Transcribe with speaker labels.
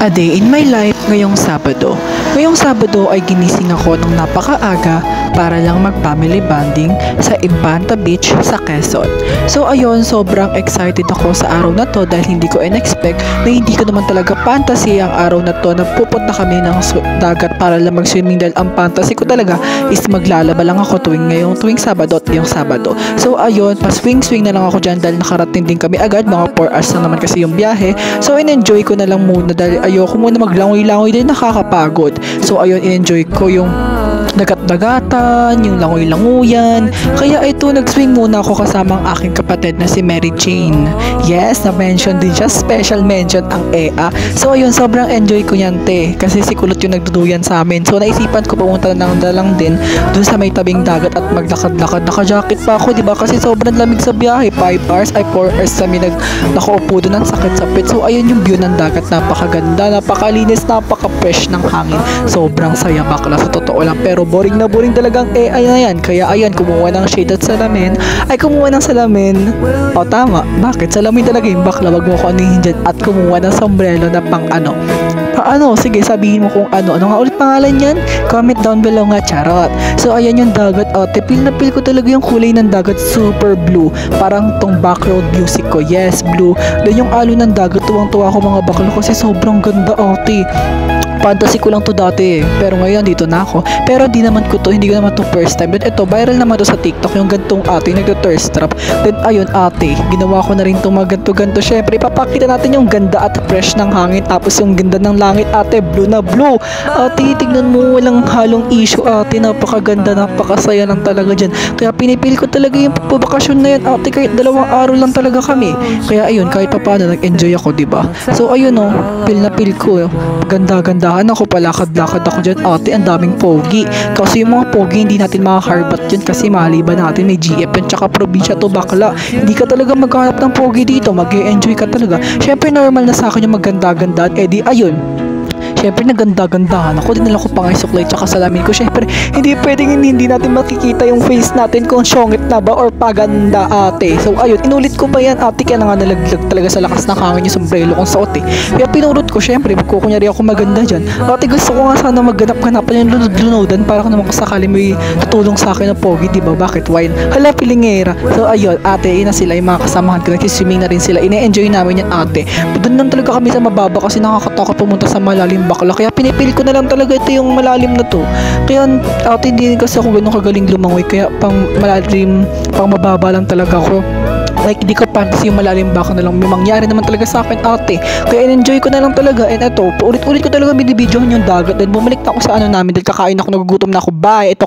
Speaker 1: A day in my life ngayong Sabado. Ngayong Sabado ay ginising ako ng napakaaga para lang mag-family bonding sa Infanta Beach sa Quezon. So ayun, sobrang excited ako sa araw na to dahil hindi ko in-expect na hindi ko naman talaga fantasy ang araw na to na pupunta kami ng dagat para lang mag-swimming dahil ang fantasy ko talaga is maglalaba lang ako tuwing Sabado at ngayong Sabado. So ayun, pa-swing-swing na lang ako dyan dahil nakarating din kami agad, mga 4 hours na naman kasi yung biyahe. So in-enjoy ko na lang muna dahil ayoko muna maglangoy-langoy dahil nakakapagod. So ayun, in-enjoy ko yung dagat-dagatan, yung langoy-languyan. Kaya ito, nag-swing muna ako kasama ang aking kapatid na si Mary Jane. Yes, na-mention din siya. Special mention ang EA. So ayun, sobrang enjoy ko yan, te. Kasi si Kulot yung nagduduyan sa amin. So naisipan ko pumunta na lang din dun sa may tabing dagat at maglakad-lakad. Naka-jacket pa ako, diba? Kasi sobrang lamig sa biyahe. 5 hours, ay 4 hours kami nakaupo doon. Ang sakit sa pit. So ayun yung view ng dagat. Napakaganda, napakalinis, napaka-fresh ng hangin. Sobrang saya bakla sa totoo lang. Pero boring na boring talagang AI na yan. Kaya ayan, kumuha ng shade at salamin. Ay, kumuha ng salamin. O tama, bakit? Salamin talaga yung bakla. Wag mo ko anihin dyan. At kumuha ng sombrero na pang ano. Paano? Sige, sabihin mo kung ano. Ano nga ulit pangalan yan? Comment down below nga, charot. So ayan yung dagat. Ate, feel na feel ko talaga yung kulay ng dagat. Super blue. Parang tong background music ko. Yes, blue. Doon yung alo ng dagat. Tuwang-tuwa ako mga bakla kasi sobrang ganda, ate. Fantasy ko lang to dati pero ngayon dito na ako. Pero hindi ko naman to first time. Then ito, viral naman to sa TikTok yung gantong ate, nagto-thirst trap. Then ayun ate, ginawa ko na rin itong mga ganto-ganto. Syempre, papakita natin yung ganda at fresh ng hangin. Tapos yung ganda ng langit ate, blue na blue. Ate, tignan mo, walang halong issue ate. Napakaganda, napakasaya lang talaga dyan. Kaya pinipili ko talaga yung pabakasyon na yan ate. Kahit 2 araw lang talaga kami. Kaya ayun, kahit pa paano, nag-enjoy ako, diba? So ayun o, feel na feel ko. Ganda-ganda ako, palakad-lakad ako dyan ate, ang daming pogi kasi yung mga pogi hindi natin makakarbat yun kasi maliban natin may GF yun tsaka probinsya to bakla, hindi ka talaga maghanap ng pogi dito, mag-e-enjoy ka talaga. Syempre normal na sa akin yung maganda-ganda at edi ayun, syempre naganda-gandahan ako, dinala ko pa nga suklay tsaka salamin ko. Syempre hindi pwedeng hindi natin makikita yung face natin kung syongit na ba or paganda ate. So ayun, inulit ko pa yan ate, kaya na nga nalaglag talaga sa lakas ng hangin yung sombrero kong suot eh. Kaya pinurot ko, syempre magkukunyari ako maganda dyan ate. Gusto ko nga sana magganap-ganapan yung lunod-lunodan para kung naman kasakali may tutulong sa akin na pogi, diba? Bakit? Why? Hala, pilingera. So ayun ate, yun na sila yung mga kasamahan ko, nagsiswimming na rin sila, ine-enjoy namin yan ate. Doon lang talaga kami sa mababa kasi nakakatakot pumunta sa malalim bakla. Kaya pinipili ko na lang talaga ito yung malalim na to. Kaya ate, hindi kasi ako ganun kagaling lumangoy. Kaya pang malalim, pang mababa lang talaga ako. Like, hindi ko fantasy yung malalim baka na lang may mangyari naman talaga sa akin ate. Kaya in-enjoy ko na lang talaga. And ito, paulit-ulit ko talaga binibidyohan yung dagat. Then bumalik na ako sa ano namin dahil kakain ako, nagugutom na ako. Bye! Ito